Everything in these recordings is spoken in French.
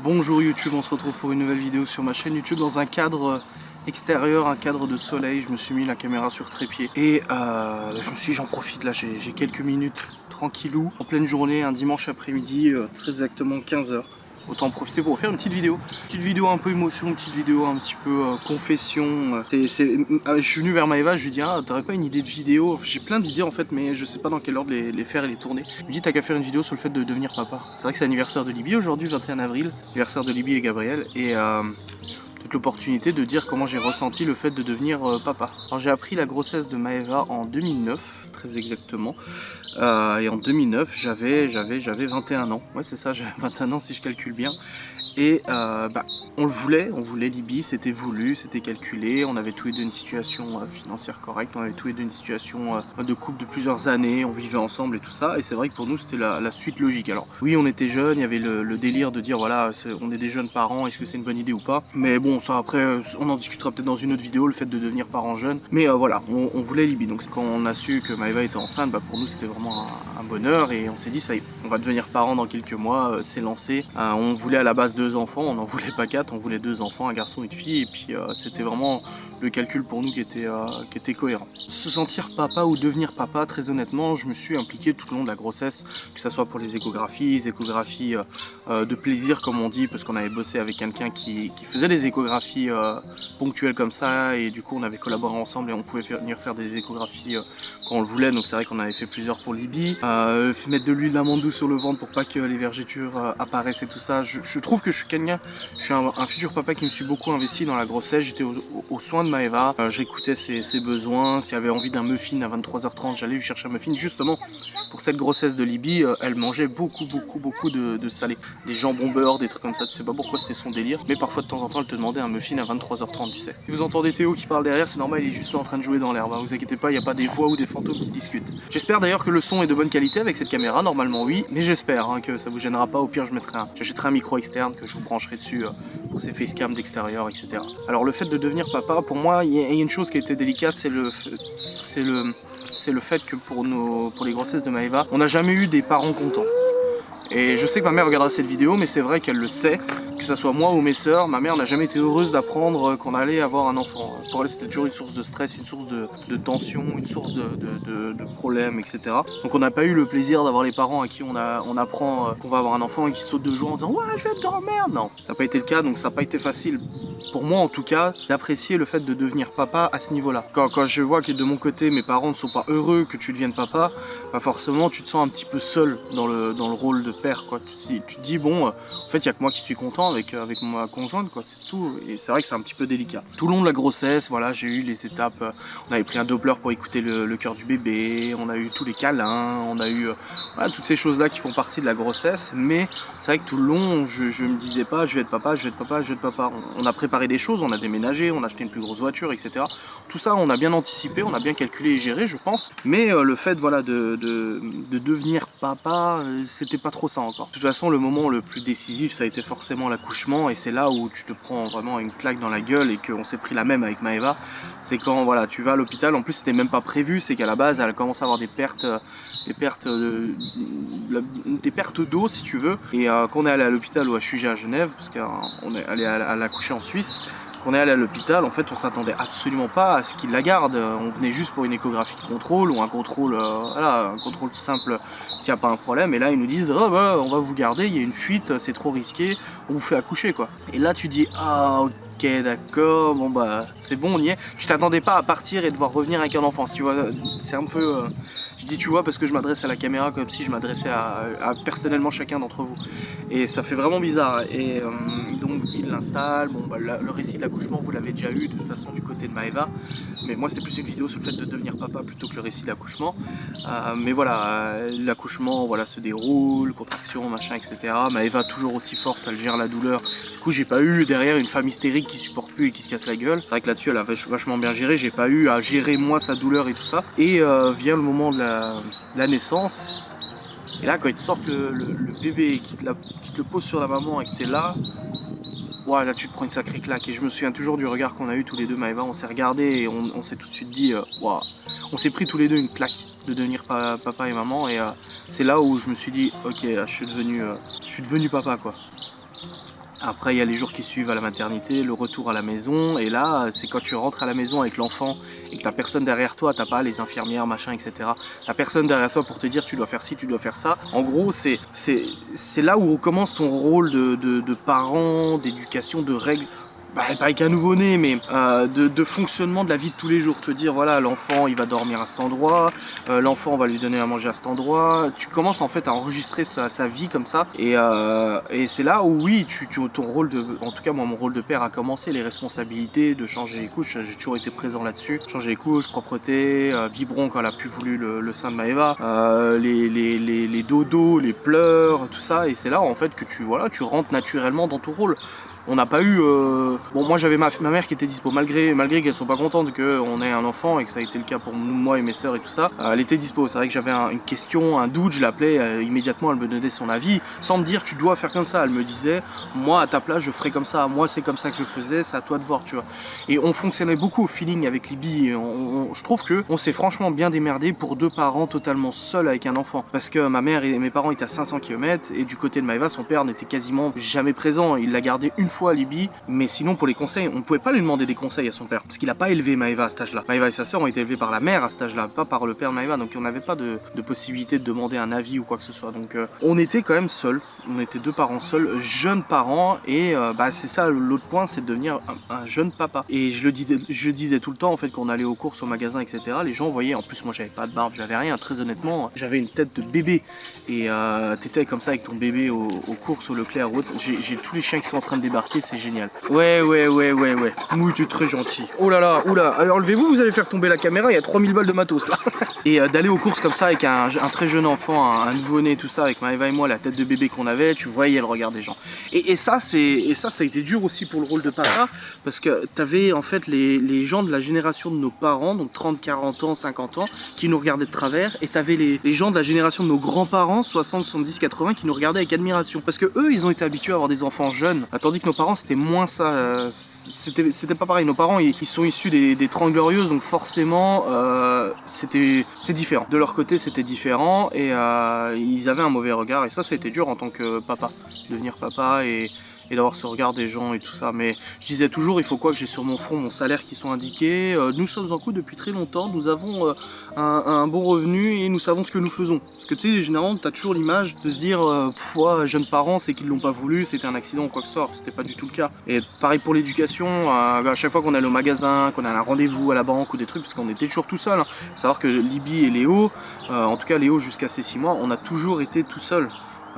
Bonjour YouTube, on se retrouve pour une nouvelle vidéo sur ma chaîne YouTube dans un cadre extérieur, un cadre de soleil. Je me suis mis la caméra sur trépied et j'en profite là, j'ai quelques minutes tranquillou, en pleine journée, un dimanche après-midi, très exactement 15 h. Autant en profiter pour vous faire une petite vidéo. Petite vidéo un peu émotion, une petite vidéo un petit peu confession. Je suis venu vers Maëva, je lui dis ah t'aurais pas une idée de vidéo? J'ai plein d'idées en fait, mais je sais pas dans quel ordre les faire et les tourner. Je me dis t'as qu'à faire une vidéo sur le fait de devenir papa. C'est vrai que c'est l'anniversaire de Libye aujourd'hui, 21 avril, anniversaire de Libye et Gabriel, et toute l'opportunité de dire comment j'ai ressenti le fait de devenir papa. Alors j'ai appris la grossesse de Maëva en 2009, très exactement. Et en 2009, j'avais 21 ans. Ouais, c'est ça, j'avais 21 ans si je calcule bien. Et on voulait Libye, c'était voulu, c'était calculé. On avait tous les deux une situation financière correcte, on avait tous les deux une situation de couple de plusieurs années, on vivait ensemble et tout ça. Et c'est vrai que pour nous, c'était la suite logique. Alors oui, on était jeunes, il y avait le délire de dire voilà, on est des jeunes parents, est-ce que c'est une bonne idée ou pas? Mais bon, ça après, on en discutera peut-être dans une autre vidéo, le fait de devenir parent jeune. Mais voilà, on voulait Libye. Donc quand on a su que Maëva était enceinte, pour nous c'était vraiment un bonheur. Et on s'est dit ça y est, on va devenir parents dans quelques mois, c'est lancé. On voulait à la base 2 enfants, on n'en voulait pas 4, on voulait 2 enfants, un garçon et une fille, et puis c'était vraiment le calcul pour nous qui était cohérent. Se sentir papa ou devenir papa, très honnêtement, je me suis impliqué tout le long de la grossesse, que ce soit pour les échographies de plaisir comme on dit, parce qu'on avait bossé avec quelqu'un qui faisait des échographies ponctuelles comme ça, et du coup on avait collaboré ensemble et on pouvait venir faire des échographies quand on le voulait, donc c'est vrai qu'on avait fait plusieurs pour Libye. Mettre de l'huile d'amande douce sur le ventre pour pas que les vergetures apparaissent et tout ça. Je trouve que je suis un futur papa qui me suis beaucoup investi dans la grossesse. J'étais aux soins de Maëva, j'écoutais ses besoins. S'il y avait envie d'un muffin à 23 h 30, j'allais lui chercher un muffin. Justement, pour cette grossesse de Libye, elle mangeait beaucoup de salé. Des jambons beurre, des trucs comme ça. Tu sais pas pourquoi c'était son délire, mais parfois de temps en temps, elle te demandait un muffin à 23 h 30, tu sais. Si vous entendez Théo qui parle derrière, c'est normal, il est juste là en train de jouer dans l'herbe. Vous inquiétez pas, il n'y a pas des voix ou des fantômes qui discutent. J'espère d'ailleurs que le son est de bonne qualité avec cette caméra, normalement oui, mais j'espère que ça vous gênera pas. Au pire, j'achèterai un micro externe que je vous brancherai dessus pour ces facecam d'extérieur, etc. Alors le fait de devenir papa, pour moi, il y a une chose qui a été délicate, c'est le fait que pour les grossesses de Maëva, on n'a jamais eu des parents contents. Et je sais que ma mère regardera cette vidéo, mais c'est vrai qu'elle le sait, que ça soit moi ou mes sœurs, ma mère n'a jamais été heureuse d'apprendre qu'on allait avoir un enfant. Pour elle, c'était toujours une source de stress, une source de tension, une source de problèmes, etc. Donc on n'a pas eu le plaisir d'avoir les parents à qui on apprend qu'on va avoir un enfant et qui sautent de joie en disant « Ouais, je vais être grand-mère !» Non, ça n'a pas été le cas, donc ça n'a pas été facile, pour moi en tout cas, d'apprécier le fait de devenir papa à ce niveau-là. Quand je vois que de mon côté, mes parents ne sont pas heureux que tu deviennes papa, forcément tu te sens un petit peu seul dans le rôle de père, quoi. Tu te dis bon, en fait il n'y a que moi qui suis content avec ma conjointe, quoi, c'est tout. Et c'est vrai que c'est un petit peu délicat. Tout le long de la grossesse, voilà, j'ai eu les étapes, on avait pris un Doppler pour écouter le cœur du bébé, on a eu tous les câlins, on a eu voilà, toutes ces choses là qui font partie de la grossesse. Mais c'est vrai que tout le long je me disais pas je vais être papa, je vais être papa, je vais être papa. On a préparé des choses, on a déménagé, on a acheté une plus grosse voiture, etc. Tout ça on a bien anticipé, on a bien calculé et géré, je pense. Mais le fait voilà de devenir papa, c'était pas trop ça encore. De toute façon, le moment le plus décisif, ça a été forcément l'accouchement, et c'est là où tu te prends vraiment une claque dans la gueule, et qu'on s'est pris la même avec Maëva. C'est quand voilà, tu vas à l'hôpital, en plus c'était même pas prévu, c'est qu'à la base elle commence à avoir des pertes d'eau si tu veux. Et quand on est allé à l'hôpital ou à Chugé à Genève, parce qu'on est allé à l'accoucher en Suisse, quand on est allé à l'hôpital, en fait on s'attendait absolument pas à ce qu'ils la gardent. On venait juste pour une échographie de contrôle ou un contrôle, voilà, un contrôle simple s'il n'y a pas un problème. Et là ils nous disent oh, on va vous garder, il y a une fuite, c'est trop risqué, on vous fait accoucher, quoi. Et là tu dis ah ok d'accord, bon c'est bon, on y est. Tu t'attendais pas à partir et devoir revenir avec un enfant, tu vois. C'est un peu je dis tu vois parce que je m'adresse à la caméra comme si je m'adressais à personnellement chacun d'entre vous. Et ça fait vraiment bizarre. Et donc il l'installe, le récit de l'accouchement vous l'avez déjà eu de toute façon du côté de Maëva. Mais moi c'était plus une vidéo sur le fait de devenir papa plutôt que le récit de l'accouchement. Mais voilà, l'accouchement voilà, se déroule, contraction, machin, etc. Maëva toujours aussi forte, elle gère la douleur. Du coup j'ai pas eu derrière une femme hystérique qui supporte plus et qui se casse la gueule. C'est vrai que là-dessus elle a vachement bien géré, j'ai pas eu à gérer moi sa douleur et tout ça. Et vient le moment de la naissance. Et là quand ils te sortent le bébé et qu'ils te le posent sur la maman et que t'es là, ouais, là tu te prends une sacrée claque. Et je me souviens toujours du regard qu'on a eu tous les deux, Maëva, on s'est regardé et on s'est tout de suite dit wow. On s'est pris tous les deux une claque de devenir papa et maman. Et c'est là où je me suis dit ok, je suis devenu papa, quoi. Après, il y a les jours qui suivent à la maternité, le retour à la maison. Et là, c'est quand tu rentres à la maison avec l'enfant et que t'as personne derrière toi, t'as pas les infirmières, machin, etc. T'as personne derrière toi pour te dire tu dois faire ci, tu dois faire ça. En gros, c'est là où commence ton rôle de parent, d'éducation, de règles. Pas avec un nouveau-né, mais de fonctionnement de la vie de tous les jours. Te dire, voilà, l'enfant, il va dormir à cet endroit, l'enfant, on va lui donner à manger à cet endroit. Tu commences en fait à enregistrer sa vie comme ça. Et c'est là où, oui, ton rôle en tout cas, moi, mon rôle de père a commencé, les responsabilités de changer les couches. J'ai toujours été présent là-dessus. Changer les couches, propreté, biberon quand elle a plus voulu le sein de Maëva, les dodos, les pleurs, tout ça. Et c'est là, en fait, que tu rentres naturellement dans ton rôle. On n'a pas eu... Bon, moi j'avais ma mère qui était dispo, malgré qu'elles sont pas contentes qu'on ait un enfant et que ça a été le cas pour moi et mes sœurs et tout ça. Elle était dispo. C'est vrai que j'avais une question, un doute, je l'appelais, immédiatement elle me donnait son avis, sans me dire tu dois faire comme ça. Elle me disait, moi à ta place je ferais comme ça, moi c'est comme ça que je faisais, c'est à toi de voir, tu vois. Et on fonctionnait beaucoup au feeling avec Libby. Je trouve qu'on s'est franchement bien démerdé pour 2 parents totalement seuls avec un enfant. Parce que ma mère et mes parents étaient à 500 km et du côté de Maëva, son père n'était quasiment jamais présent. Il l'a gardé une fois à Libye, mais sinon pour les conseils, on pouvait pas lui demander des conseils à son père, parce qu'il a pas élevé Maëva à cet âge-là. Maëva et sa sœur ont été élevés par la mère à cet âge-là, pas par le père de Maëva, donc on n'avait pas de possibilité de demander un avis ou quoi que ce soit. Donc on était quand même seuls, on était 2 parents seuls, jeunes parents, et c'est ça l'autre point, c'est de devenir un jeune papa. Et je disais tout le temps en fait, quand on allait aux courses, au magasin, etc. Les gens voyaient, en plus moi j'avais pas de barbe, j'avais rien, très honnêtement, j'avais une tête de bébé, et t'étais comme ça avec ton bébé aux courses, au Leclerc ou autre. J'ai tous les chiens qui sont en train de débarquer, c'est génial. Ouais. Oui, tu es très gentil. Oh là là, oula, alors enlevez-vous, vous allez faire tomber la caméra, il y a 3000 balles de matos là. Et d'aller aux courses comme ça avec un très jeune enfant, un nouveau-né, tout ça, avec Maëva et moi, la tête de bébé qu'on avait, tu voyais le regard des gens. Et ça a été dur aussi pour le rôle de papa, parce que t'avais en fait les gens de la génération de nos parents, donc 30, 40 ans, 50 ans, qui nous regardaient de travers, et t'avais les gens de la génération de nos grands-parents, 60, 70, 80, qui nous regardaient avec admiration. Parce que eux, ils ont été habitués à avoir des enfants jeunes, tandis que nos parents, c'était moins ça. C'était pas pareil. Nos parents, ils sont issus des 30 Glorieuses, donc forcément, c'est différent. De leur côté, c'était différent, et ils avaient un mauvais regard, et ça a été dur en tant que papa, devenir papa et d'avoir ce regard des gens et tout ça. Mais je disais toujours, il faut quoi que j'ai sur mon front mon salaire qui soit indiqué. Nous sommes en couple depuis très longtemps, nous avons un bon revenu et nous savons ce que nous faisons. Parce que tu sais, généralement, tu as toujours l'image de se dire, jeunes parents, c'est qu'ils l'ont pas voulu, c'était un accident ou quoi que ce soit. C'était pas du tout le cas. Et pareil pour l'éducation, à chaque fois qu'on allait au magasin, qu'on a un rendez-vous à la banque ou des trucs, parce qu'on était toujours tout seul. Faut savoir que Libby et Léo, en tout cas Léo jusqu'à ses 6 mois, on a toujours été tout seul.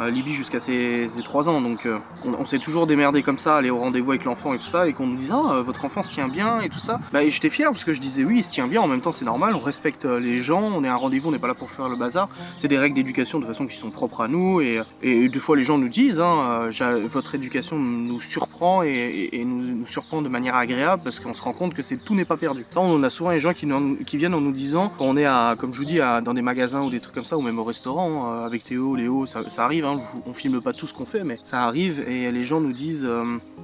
Libye jusqu'à ses 3 ans, donc on s'est toujours démerdé comme ça, aller au rendez-vous avec l'enfant et tout ça, et qu'on nous disait votre enfant se tient bien et tout ça. Et j'étais fier parce que je disais oui, il se tient bien, en même temps c'est normal, on respecte les gens, on est à un rendez-vous, on n'est pas là pour faire le bazar, c'est des règles d'éducation de façon qui sont propres à nous, et des fois les gens nous disent votre éducation nous surprend et nous surprend de manière agréable, parce qu'on se rend compte que tout n'est pas perdu. Ça, on a souvent les gens qui viennent en nous disant, quand on est comme je vous dis, dans des magasins ou des trucs comme ça, ou même au restaurant, avec Théo, Léo, ça arrive, on filme pas tout ce qu'on fait, mais ça arrive, et les gens nous disent,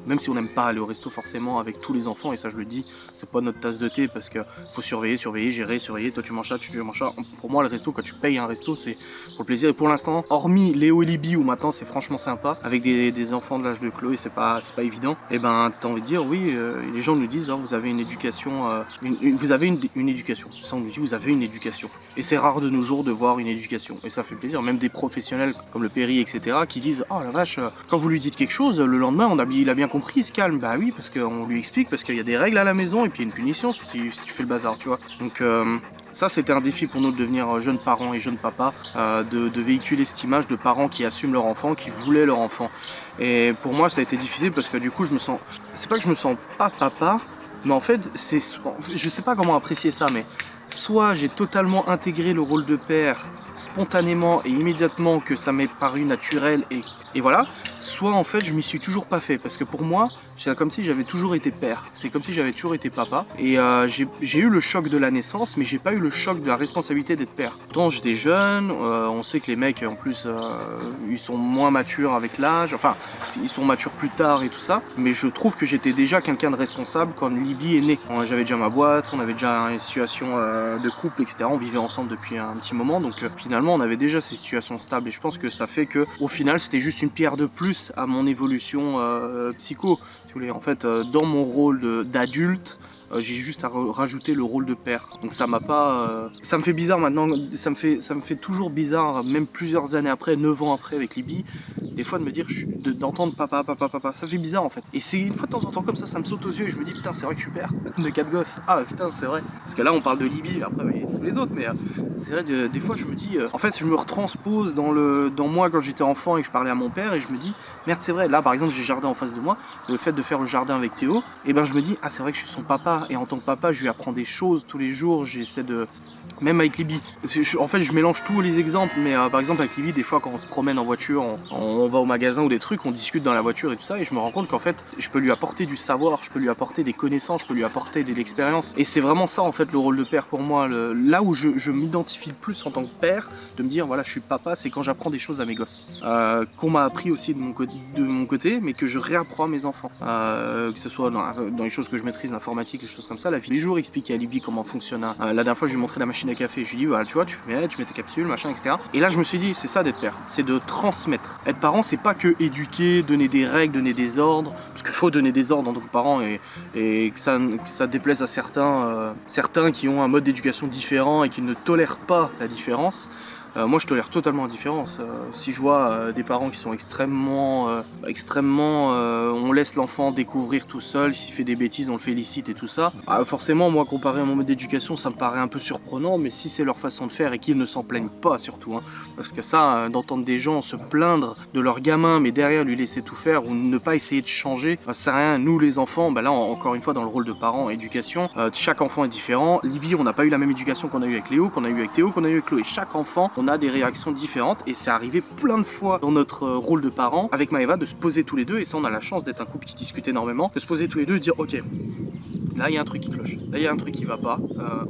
même si on n'aime pas aller au resto forcément avec tous les enfants, et ça je le dis, c'est pas notre tasse de thé, parce que faut surveiller, gérer, toi tu manges ça, tu manges ça. Pour moi le resto, quand tu payes un resto, c'est pour le plaisir, et pour l'instant, hormis Léo et Libby où maintenant c'est franchement sympa, avec des enfants de l'âge de Chloé, c'est pas évident, et t'as envie de dire oui, les gens nous disent vous avez une éducation, vous avez une éducation, ça on nous dit vous avez une éducation, et c'est rare de nos jours de voir une éducation, et ça fait plaisir, même des professionnels comme le Péri, etc., qui disent oh la vache, quand vous lui dites quelque chose, le lendemain il a bien compris, il se calme. Bah oui, parce qu'on lui explique, parce qu'il y a des règles à la maison et puis il y a une punition si tu fais le bazar, tu vois. Donc ça c'était un défi pour nous de devenir jeunes parents et jeunes papas, de véhiculer cette image de parents qui assument leur enfant, qui voulaient leur enfant. Et pour moi ça a été difficile parce que du coup c'est pas que je me sens pas papa, mais en fait je sais pas comment apprécier ça, mais soit j'ai totalement intégré le rôle de père spontanément et immédiatement, que ça m'est paru naturel et voilà, soit en fait je m'y suis toujours pas fait, parce que pour moi c'est comme si j'avais toujours été père, c'est comme si j'avais toujours été papa, et j'ai eu le choc de la naissance, mais j'ai pas eu le choc de la responsabilité d'être père. Pourtant j'étais jeune, on sait que les mecs en plus ils sont moins matures avec l'âge, enfin ils sont matures plus tard et tout ça, mais je trouve que j'étais déjà quelqu'un de responsable quand Libby est née. J'avais déjà ma boîte, on avait déjà une situation de couple, etc. On vivait ensemble depuis un petit moment, donc finalement on avait déjà ces situations stables, et je pense que ça fait que au final c'était juste une pierre de plus à mon évolution psycho. Si vous voulez. En fait, dans mon rôle d'adulte, j'ai juste à rajouter le rôle de père. Donc ça m'a pas... Ça me fait bizarre maintenant, ça me fait toujours bizarre, même plusieurs années après, 9 ans après avec Libye, des fois de me dire, d'entendre papa, papa, papa, ça fait bizarre en fait. Et c'est une fois de temps en temps comme ça me saute aux yeux et je me dis, putain, c'est vrai que je suis père de 4 gosses. Ah putain, c'est vrai. Parce que là, on parle de Libye, après, il y a tous les autres, mais c'est vrai, des fois, je me dis, en fait, je me retranspose dans moi quand j'étais enfant et que je parlais à mon père et je me dis, merde, c'est vrai, là, par exemple, j'ai le jardin en face de moi, le fait de faire le jardin avec Théo, et ben je me dis, ah, c'est vrai que je suis son papa, et en tant que papa, je lui apprends des choses tous les jours, j'essaie de... Même avec Libye, en fait je mélange tous les exemples, mais par exemple avec Libye, des fois quand on se promène en voiture, on va au magasin ou des trucs, on discute dans la voiture et tout ça, et je me rends compte qu'en fait je peux lui apporter du savoir, je peux lui apporter des connaissances, je peux lui apporter de l'expérience, et c'est vraiment ça en fait le rôle de père pour moi, là où je m'identifie le plus en tant que père, de me dire voilà je suis papa, c'est quand j'apprends des choses à mes gosses, qu'on m'a appris aussi de mon côté, mais que je réapprends à mes enfants, que ce soit dans les choses que je maîtrise, l'informatique, les choses comme ça, la vie des jours, expliquer à Libye comment fonctionne, la dernière fois je lui ai montré la machine à café, je lui ai dit voilà tu vois tu mets tes capsules machin etc, et là je me suis dit c'est ça d'être père, c'est de transmettre. Être parent c'est pas que éduquer, donner des règles, donner des ordres, parce qu'il faut donner des ordres en tant que parent, et que ça déplaise à certains qui ont un mode d'éducation différent et qui ne tolèrent pas la différence. Moi je tolère totalement la différence. Si je vois des parents qui sont extrêmement on laisse l'enfant découvrir tout seul, s'il fait des bêtises on le félicite et tout ça, forcément moi comparé à mon mode d'éducation ça me paraît un peu surprenant, mais si c'est leur façon de faire et qu'ils ne s'en plaignent pas surtout, hein, parce que ça, d'entendre des gens se plaindre de leur gamin mais derrière lui laisser tout faire ou ne pas essayer de changer, ça sert à rien. Nous les enfants, là encore une fois dans le rôle de parents, éducation, chaque enfant est différent. Libye on n'a pas eu la même éducation qu'on a eu avec Léo, qu'on a eu avec Théo, qu'on a eu avec Chloé. Chaque enfant, on a des réactions différentes, et c'est arrivé plein de fois dans notre rôle de parents avec Maëva de se poser tous les deux, et ça on a la chance d'être un couple qui discute énormément, de se poser tous les deux et de dire ok, là il y a un truc qui cloche, là il y a un truc qui va pas,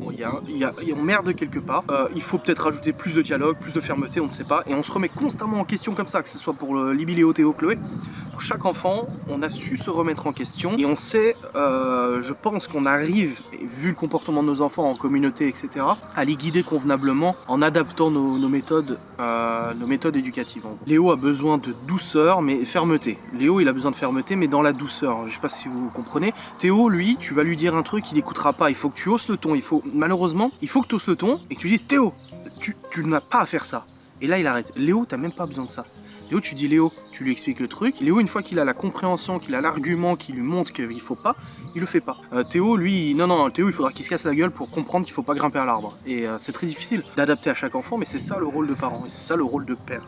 on merde quelque part, il faut peut-être rajouter plus de dialogue, plus de fermeté, on ne sait pas, et on se remet constamment en question comme ça, que ce soit pour Libye, Léo, Théo, Chloé. Pour chaque enfant, on a su se remettre en question, et on sait, je pense qu'on arrive, vu le comportement de nos enfants en communauté, etc., à les guider convenablement en adaptant nos méthodes éducatives. Léo a besoin de douceur, mais fermeté. Léo, il a besoin de fermeté, mais dans la douceur. Je sais pas si vous comprenez. Théo, lui, tu vas lui dire un truc, il écoutera pas. Il faut que tu hausses le ton. Malheureusement, il faut que tu hausses le ton et que tu dises Théo, tu n'as pas à faire ça. Et là, il arrête. Léo, t'as même pas besoin de ça. Léo, tu dis Léo, tu lui expliques le truc. Léo, une fois qu'il a la compréhension, qu'il a l'argument qui lui montre qu'il faut pas, il le fait pas. Théo, lui, non, Théo, il faudra qu'il se casse la gueule pour comprendre qu'il faut pas grimper à l'arbre. Et c'est très difficile d'adapter à chaque enfant, mais c'est ça le rôle de parent, et c'est ça le rôle de père.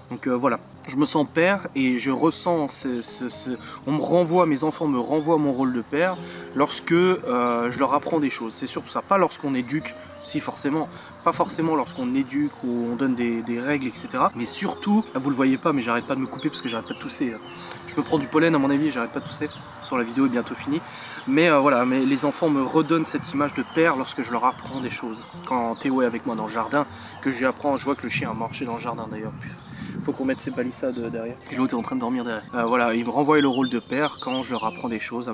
Donc voilà, je me sens père et je ressens mes enfants me renvoient mon rôle de père lorsque je leur apprends des choses. C'est surtout ça, pas lorsqu'on éduque, si forcément, pas forcément lorsqu'on éduque ou on donne des règles, etc. Mais surtout, là, vous le voyez pas, mais j'arrête pas de me couper parce que j'arrête pas de tousser. Je me prends du pollen à mon avis, j'arrête pas de tousser. Sur la vidéo est bientôt finie. Mais voilà, mais les enfants me redonnent cette image de père lorsque je leur apprends des choses. Quand Théo est avec moi dans le jardin, que je lui apprends, je vois que le chien a marché dans le jardin d'ailleurs. Faut qu'on mette ses palissades derrière. Et l'autre est en train de dormir derrière. Voilà, il me renvoie le rôle de père quand je leur apprends des choses,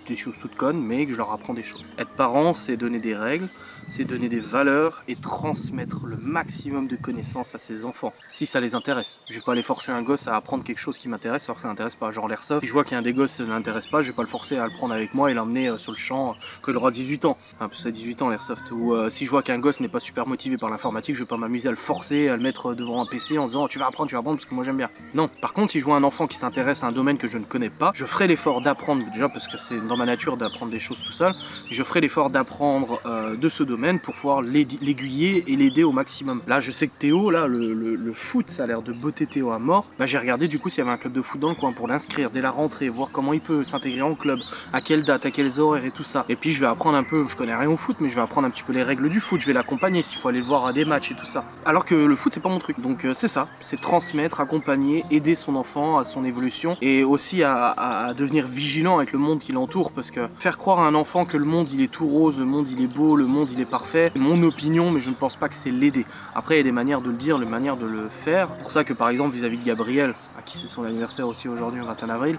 des choses toutes connes, mais que je leur apprends des choses. Être parent, c'est donner des règles, c'est donner des valeurs et transmettre le maximum de connaissances à ses enfants, si ça les intéresse. Je vais pas aller forcer un gosse à apprendre quelque chose qui m'intéresse alors que ça l'intéresse pas. Genre l'airsoft, si je vois qu'il y a un des gosses qui ne l'intéresse pas, je vais pas le forcer à le prendre avec moi et l'emmener sur le champ quand il aura 18 ans. Parce que ça a 18 ans l'airsoft. Ou si je vois qu'un gosse n'est pas super motivé par l'informatique, je vais pas m'amuser à le forcer, à le mettre devant un PC en disant tu vas apprendre parce que moi j'aime bien. Non. Par contre, si je vois un enfant qui s'intéresse à un domaine que je ne connais pas, je ferai l'effort d'apprendre, déjà parce que c'est dans ma nature d'apprendre des choses tout seul, je ferai l'effort d'apprendre de ce domaine pour pouvoir l'aiguiller et l'aider au maximum. Là, je sais que Théo, là, le foot, ça a l'air de botter Théo à mort. J'ai regardé du coup s'il y avait un club de foot dans le coin pour l'inscrire dès la rentrée, voir comment il peut s'intégrer en club, à quelle date, à quels horaires et tout ça. Et puis je vais apprendre un peu, je connais rien au foot, mais je vais apprendre un petit peu les règles du foot, je vais l'accompagner s'il faut aller le voir à des matchs et tout ça. Alors que le foot, c'est pas mon truc. Donc c'est ça, c'est transmettre, accompagner, aider son enfant à son évolution et aussi à devenir vigilant avec le monde qui l'entoure, parce que faire croire à un enfant que le monde il est tout rose, le monde il est beau, le monde il est parfait, c'est mon opinion, mais je ne pense pas que c'est l'aider. Après il y a des manières de le dire, des manières de le faire. C'est pour ça que par exemple vis-à-vis de Gabriel, à qui c'est son anniversaire aussi aujourd'hui, le 21 avril,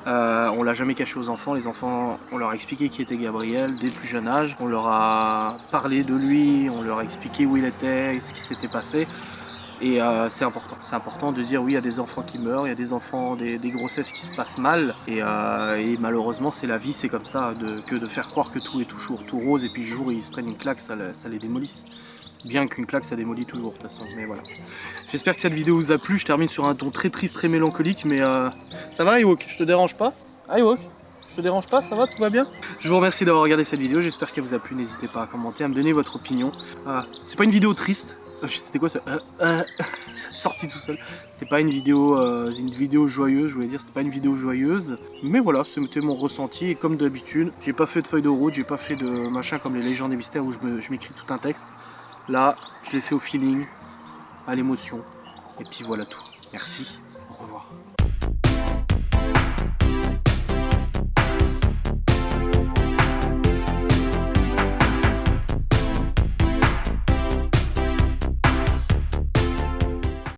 on l'a jamais caché aux enfants. Les enfants, on leur a expliqué qui était Gabriel dès le plus jeune âge, on leur a parlé de lui, on leur a expliqué où il était, ce qui s'était passé. Et c'est important de dire oui, il y a des enfants qui meurent, il y a des enfants, des grossesses qui se passent mal, et malheureusement c'est la vie, c'est comme ça, que de faire croire que tout est toujours tout rose, et puis le jour où ils se prennent une claque, ça les démolisse. Bien qu'une claque ça démolit toujours de toute façon, mais voilà. J'espère que cette vidéo vous a plu, je termine sur un ton très triste, très mélancolique, mais ça va Ewok, je te dérange pas? Ewok, je te dérange pas, ça va, tout va bien? Je vous remercie d'avoir regardé cette vidéo, j'espère qu'elle vous a plu, n'hésitez pas à commenter, à me donner votre opinion. C'est pas une vidéo triste, c'était quoi ça? C'est sorti tout seul. C'était pas une vidéo joyeuse, je voulais dire, c'était pas une vidéo joyeuse. Mais voilà, c'était mon ressenti, et comme d'habitude, j'ai pas fait de feuille de route, j'ai pas fait de machin comme les légendes et mystères où je m'écris tout un texte. Là, je l'ai fait au feeling, à l'émotion, et puis voilà tout. Merci, au revoir.